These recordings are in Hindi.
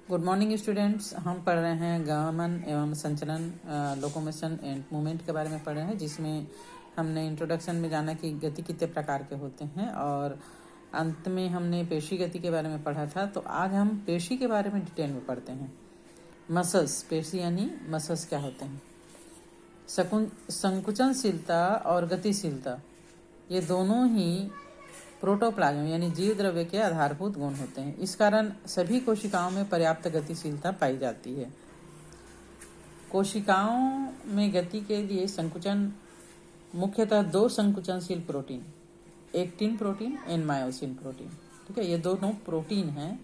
Good morning students. हम पढ़ रहे हैं गमन एवं संचलन, लोकोमोशन एंड मूवमेंट के बारे में पढ़ रहे हैं, जिसमें हमने इंट्रोडक्शन में जाना कि गति कितने प्रकार के होते हैं और अंत में हमने पेशी गति के बारे में पढ़ा था। तो आज हम पेशी के बारे में डिटेल में पढ़ते हैं। मसल्स, पेशी यानी मसल्स क्या होते हैं। संकुचनशीलता और गतिशीलता ये दोनों ही प्रोटोप्लाज्म यानी जीव द्रव्य के आधारभूत गुण होते हैं। इस कारण सभी कोशिकाओं में पर्याप्त गतिशीलता पाई जाती है। कोशिकाओं में गति के लिए संकुचन मुख्यतः दो संकुचनशील protein, actin protein and myosin protein, ठीक है। ये दोनों प्रोटीन हैं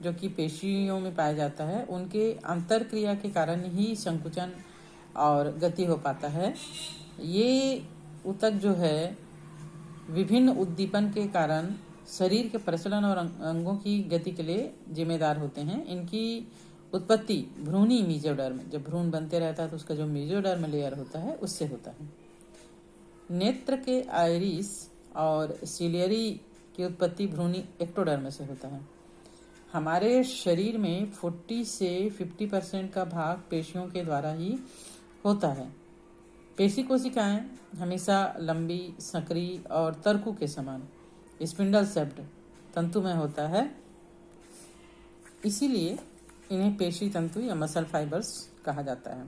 जो कि पेशियों में पाया जाता है। उनके अंतरक्रिया के कारण ही संकुचन और गति हो पाता है। ये ऊतक जो है विभिन्न उद्दीपन के कारण शरीर के प्रचलन और अंगों की गति के लिए जिम्मेदार होते हैं। इनकी उत्पत्ति भ्रूणी मेसोडर्म, जब भ्रूण बनते रहता है तो उसका जो मेसोडर्म लेयर होता है उससे होता है। नेत्र के आइरिस और सिलियरी की उत्पत्ति भ्रूणी एक्टोडर्म से होता है। हमारे शरीर में 40 से 50% का भाग पेशियों के द्वारा ही होता है। पेशी कोशिकाएं हमेशा लंबी, संकरी और तर्कु के समान स्पिंडल शेप्ड तंतु में होता है, इसीलिए इन्हें पेशी तंतु या मसल फाइबर्स कहा जाता है।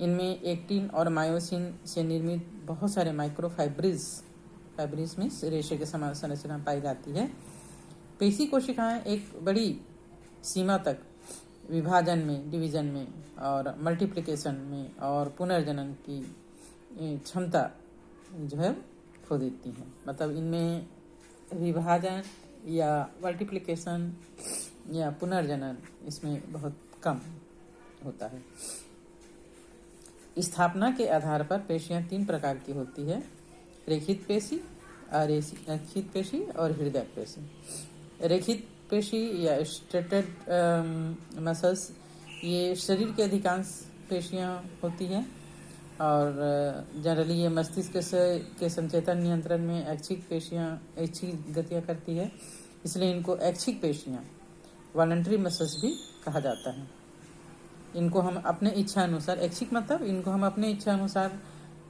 इनमें एक्टिन और मायोसिन से निर्मित बहुत सारे फाइब्रिज में रेशे के समान संरचना पाई जाती है। पेशी कोशिकाएं एक बड़ी सीमा तक विभाजन में, डिवीजन में और मल्टीप्लिकेशन में और पुनर्जनन की क्षमता जो है खो देती हैं। मतलब इनमें विभाजन या मल्टीप्लिकेशन या पुनर्जनन इसमें बहुत कम होता है। स्थापना के आधार पर पेशियां 3 प्रकार की होती है: रेखित पेशी, अरेखित पेशी और हृदय पेशी। रेखित पेशी या स्ट्रेटेड मसल्स ये शरीर के अधिकांश पेशियां होती हैं और जनरली ये मस्तिष्क के संचेतन नियंत्रण में ऐच्छिक गतियां करती है, इसलिए इनको ऐच्छिक पेशियां, वॉलंटरी मसल्स भी कहा जाता है। इनको हम अपने इच्छा अनुसार, ऐच्छिक मतलब इनको हम अपने इच्छा अनुसार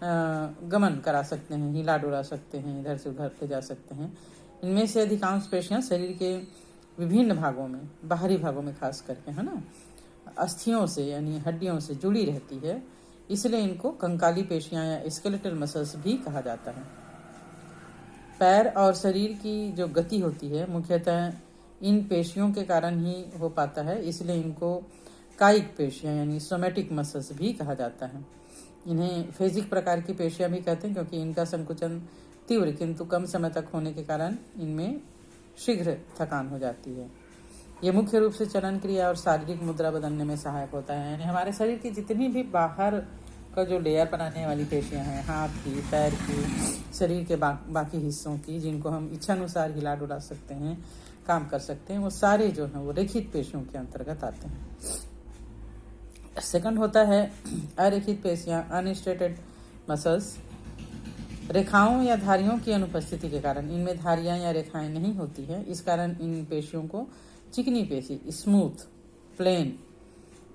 गमन करा सकते हैं, हिला डुला सकते हैं, इधर से उधर ले जा सकते हैं। इनमें से अधिकांश पेशियां शरीर के विभिन्न भागों में, बाहरी भागों में खास करके, है ना, अस्थियों से यानी हड्डियों से जुड़ी रहती है, इसलिए इनको कंकाली पेशियां या स्केलेटल मसल्स भी कहा जाता है। पैर और शरीर की जो गति होती है मुख्यतः इन पेशियों के कारण ही हो पाता है, इसलिए इनको कायिक पेशियां यानी सोमैटिक मसल्स भी कहा जाता है। इन्हें फेजिक प्रकार की पेशियां भी कहते हैं, क्योंकि इनका संकुचन तीव्र किंतु कम समय तक होने के कारण इनमें शीघ्र थकान हो जाती है। ये मुख्य रूप से चलन क्रिया और शारीरिक मुद्रा बदलने में सहायक होता है। यानी हमारे शरीर की जितनी भी बाहर का जो लेयर बनाने वाली पेशियां हैं, हाथ की, पैर की, शरीर के बाकी हिस्सों की, जिनको हम इच्छानुसार हिला डुला सकते हैं, काम कर सकते हैं, वो सारे जो हैं वो रेखित पेशियों के अंतर्गत आते हैं। सेकंड होता है अरेखित पेशियां, अनस्ट्रेटेड मसल्स। रेखाओं या धारियों की अनुपस्थिति के कारण इनमें धारियां या रेखाएं नहीं होती है। इस कारण इन पेशियों को चिकनी पेशी, स्मूथ, प्लेन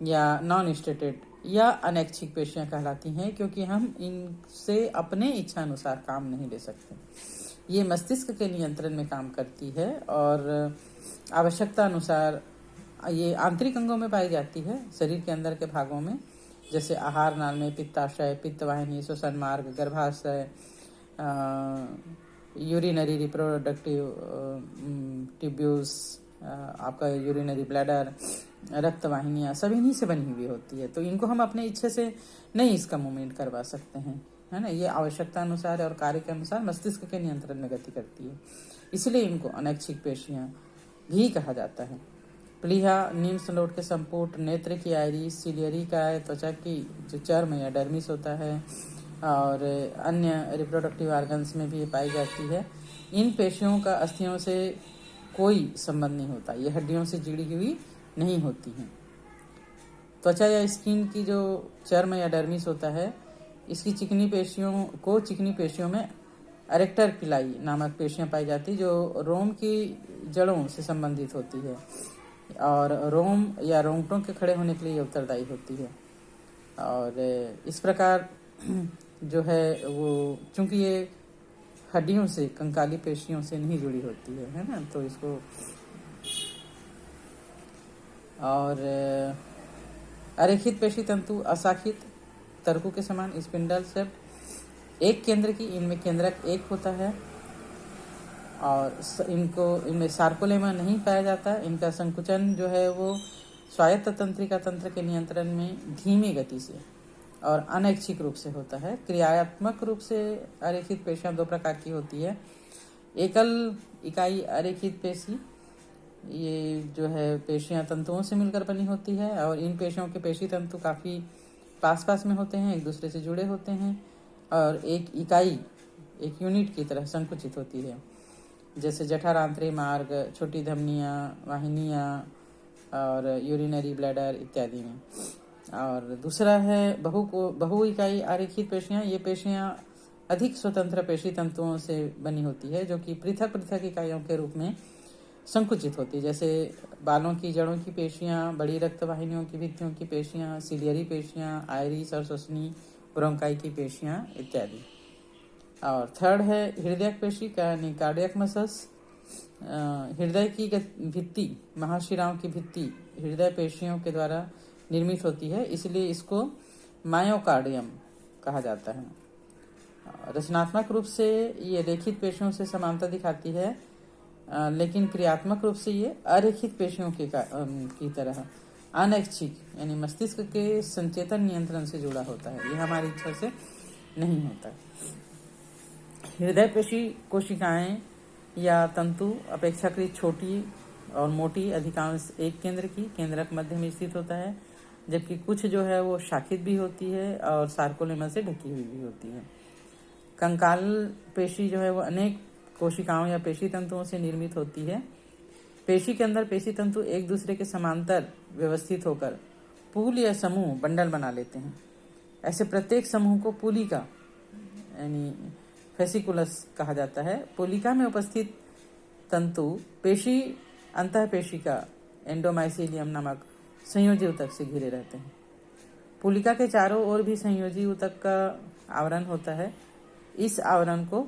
या नॉन स्ट्रेटेड या अनैच्छिक पेशियां कहलाती हैं, क्योंकि हम इनसे अपने इच्छा अनुसार काम नहीं ले सकते। ये मस्तिष्क के नियंत्रण में काम करती है और आवश्यकता अनुसार ये आंतरिक अंगों में पाई जाती है, शरीर के अंदर के भागों में, जैसे आहार नाल में, पित्ताशय, पित्तवाहिनी, श्वसन मार्ग, गर्भाशय, यूरिनरी रिप्रोडक्टिव ट्यूब्यूल्स, आपका यूरिनरी ब्लैडर, रक्त वाहिनियाँ, सब इन्हीं से बनी हुई होती है। तो इनको हम अपने इच्छे से नहीं इसका मूवमेंट करवा सकते हैं, है ना। ये आवश्यकता अनुसार और कार्य के अनुसार मस्तिष्क के नियंत्रण में गति करती है, इसलिए इनको अनैच्छिक पेशियां भी कहा जाता है। प्लीहा, निम्न सलोट के संपुट, नेत्र की आइरिस, सिलियरी का त्वचा की जो चर्म या डर्मिस होता है और अन्य रिप्रोडक्टिव ऑर्गन्स में भी पाई जाती है। इन पेशियों का अस्थियों से कोई संबंध नहीं होता, ये हड्डियों से जुड़ी हुई नहीं होती हैं। त्वचा या स्किन की जो चर्म या डर्मिस होता है, इसकी चिकनी पेशियों में एरेक्टर पिलाई नामक पेशियां पाई जाती, जो रोम की जड़ों से संबंधित होती है। और रोम या रोंगटों के खड़े होने के लिए उत्तरदायी होती है। और इस प्रकार जो है वो चूंकि ये हड्डियों से, कंकाली पेशियों से नहीं जुड़ी होती है ना, तो इसको और अरेखित पेशी तंतु अशाखित तर्कु के समान स्पिंडल शेप्ड एक केंद्र की, इनमें केंद्रक एक होता है और इनमें सार्कोलेमा नहीं पाया जाता। इनका संकुचन जो है वो स्वायत्त तंत्रिका तंत्र के नियंत्रण में धीमी गति से और अनैच्छिक रूप से होता है। क्रियात्मक रूप से अरेखित पेशियां दो प्रकार की होती है। एकल इकाई अरेखित पेशी, ये जो है पेशियां तंतुओं से मिलकर बनी होती है और इन पेशियों के पेशी तंतु काफ़ी पास पास में होते हैं, एक दूसरे से जुड़े होते हैं और एक इकाई, एक यूनिट की तरह संकुचित होती है, जैसे जठरांतरी मार्ग, छोटी धमनियाँ, वाहिनियाँ और यूरिनरी ब्लैडर इत्यादि में। और दूसरा है बहु इकाई आरेखित पेशियां। ये पेशियां अधिक स्वतंत्र पेशी तंतुओं से बनी होती है जो कि पृथक पृथक इकाइयों के रूप में संकुचित होती है, जैसे बालों की जड़ों की पेशियां, बड़ी रक्त वाहिनियों की भित्तियों की पेशियां, सिलियरी पेशियां, आयरिस और श्वसनी ब्रोंकाई की पेशियां इत्यादि। और थर्ड है हृदय पेशी का यानी कार्डियक मसल्स। हृदय की भित्ति, महाशिराओं की भित्ति हृदय पेशियों के द्वारा निर्मित होती है, इसलिए इसको मायोकार्डियम कहा जाता है। रचनात्मक रूप से ये रेखित पेशियों से समानता दिखाती है, लेकिन क्रियात्मक रूप से ये अरेखित पेशियों की तरह अनैच्छिक यानी मस्तिष्क के संचेतन नियंत्रण से जुड़ा होता है। ये हमारी इच्छा से नहीं होता। हृदय पेशी कोशिकाएं या तंतु अपेक्षाकृत छोटी और मोटी, अधिकांश एक केंद्र की, केंद्रक मध्य में स्थित होता है, जबकि कुछ जो है वो शाखित भी होती है और सार्कोलेमा से ढकी हुई भी होती है। कंकाल पेशी जो है वो अनेक कोशिकाओं या पेशी तंतुओं से निर्मित होती है। पेशी के अंदर पेशी तंतु एक दूसरे के समांतर व्यवस्थित होकर पूल या समूह बंडल बना लेते हैं। ऐसे प्रत्येक समूह को पुलिका यानी फेसिकुलस कहा जाता है। पुलिका में उपस्थित तंतु पेशी अंतःपेशिका एंडोमाइसिलियम नामक संयोजी ऊतक से घिरे रहते हैं। पुलिका के चारों ओर भी संयोजी ऊतक का आवरण होता है। इस आवरण को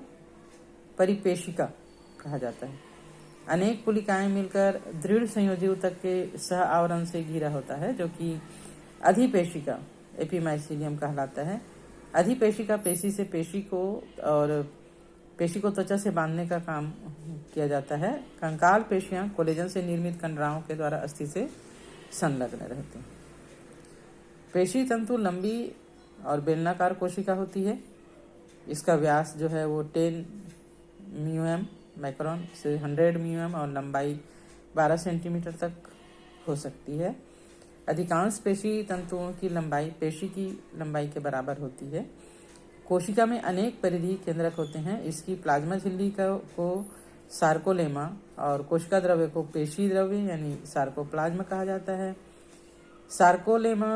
परिपेशिका कहा जाता है। अनेक पुलिकाएं मिलकर दृढ़ संयोजी ऊतक के सह आवरण से घिरा होता है, जो कि अधिपेशिका एपिमाइसिलियम कहलाता है। अधिपेशिका पेशी से पेशी को और पेशी को त्वचा से बांधने का काम किया जाता है। कंकाल पेशियां कोलेजन से निर्मित कंडराओं के द्वारा अस्थि से संलग्न रहते हैं। पेशी तंतु लंबी और बेलनाकार कोशिका होती है। इसका व्यास जो है वो 10 म्यूएम माइक्रोन से 100 म्यूएम और लंबाई 12 सेंटीमीटर तक हो सकती है। अधिकांश पेशी तंतुओं की लंबाई पेशी की लंबाई के बराबर होती है। कोशिका में अनेक परिधि केंद्रक होते हैं। इसकी प्लाज्मा झिल्ली को सार्कोलेमा और कोशिका द्रव्य को पेशी द्रव्य यानी सार्कोप्लाज्म कहा जाता है। सार्कोलेमा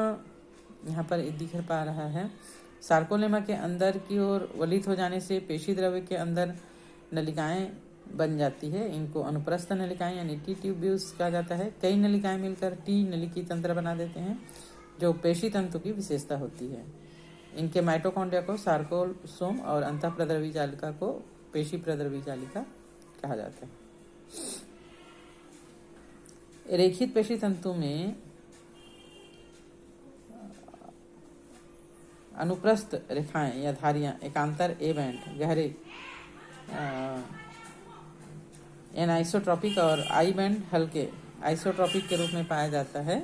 यहाँ पर दिख पा रहा है। सार्कोलेमा के अंदर की ओर वलित हो जाने से पेशी द्रव्य के अंदर नलिकाएं बन जाती है। इनको अनुप्रस्थ नलिकाएं यानी टी ट्यूब्यूल्स कहा जाता है। कई नलिकाएं मिलकर टी नलिकी तंत्र बना देते हैं, जो पेशी तंतु की विशेषता होती है। इनके माइटोकॉन्ड्रिया को सार्कोसोम और अंतःप्रद्रवी जालिका को पेशी प्रद्रवी जालिका कहा जाता है। रेखित पेशी तंतु में अनुप्रस्थ रेखाएं या धारियां एकांतर ए बैंड गहरे एनाइसोट्रॉपिक और आई बैंड हल्के आइसोट्रॉपिक के रूप में पाया जाता है।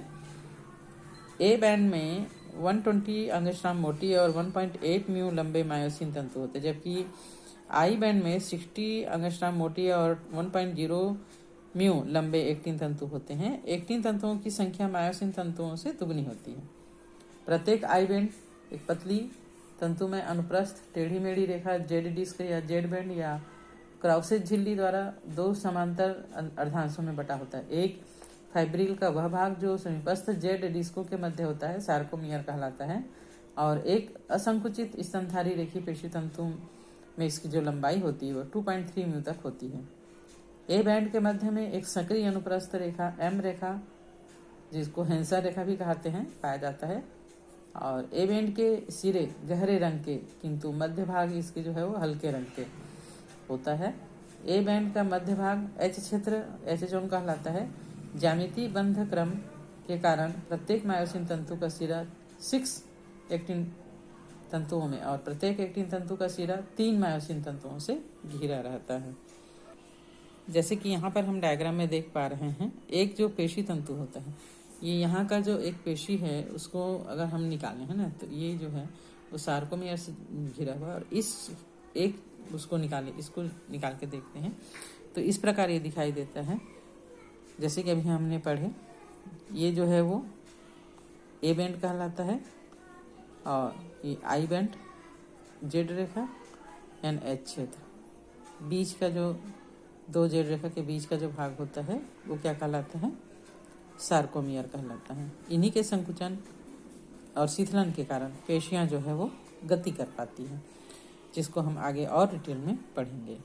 ए बैंड में 120 अंगस्ट्राम मोटी और 1.8 म्यू लंबे मायोसिन तंतु होते हैं, जबकि आई बैंड में 60 अंगस्ट्राम मोटी और 1.0 म्यू लंबे एक्टिन तंतु होते हैं। एक्टिन तंतुओं की संख्या मायोसिन तंतुओं से दुगनी होती है। प्रत्येक आई बैंड एक पतली तंतु में अनुप्रस्थ टेढ़ी मेढ़ी रेखा जेड डिस्क या जेड बैंड या क्राउसेज झिल्ली द्वारा दो समांतर अर्धांशों में बटा होता है। एक फाइब्रिल का वह भाग जो समीपस्थ जेड डिस्कों के मध्य होता है सार्कोमियर कहलाता है, और एक असंकुचित स्तनधारी रेखी पेशी तंतु में इसकी जो लंबाई होती है वो 2.3 म्यू तक होती है। ए बैंड के मध्य में एक सक्रिय अनुप्रस्थ रेखा एम रेखा, जिसको हैंसर रेखा भी कहते हैं, पाया जाता है। और ए बैंड के सिरे गहरे रंग के, किंतु मध्य भाग इसके जो है वो हल्के रंग के होता है। ए बैंड का मध्य भाग एच क्षेत्र, एच जोन कहलाता है। ज्यामितीय बंध क्रम के कारण प्रत्येक मायोसिन तंतु का सिरा 6 एक्टिन तंतुओं में और प्रत्येक एक्टिन तंतु का सिरा 3 मायोसिन तंतुओं से घिरा रहता है। जैसे कि यहाँ पर हम डायग्राम में देख पा रहे हैं, एक जो पेशी तंतु होता है, ये यहाँ का जो एक पेशी है उसको अगर हम निकालें है ना, तो ये जो है वो सार्कोमियर से घिरा हुआ, और इस एक उसको निकालें, इसको निकाल के देखते हैं तो इस प्रकार ये दिखाई देता है। जैसे कि अभी हमने पढ़े, ये जो है वो ए बैंड कहलाता है और ये I band, Z Rekha and H क्षेत्र, बीच का जो 2 जेड रेखा के बीच का जो भाग होता है वो क्या कहलाता है, सार्कोमियर कहलाता है। इन्हीं के संकुचन और शिथिलन के कारण पेशियां जो है वो गति कर पाती हैं, जिसको हम आगे और डिटेल में पढ़ेंगे।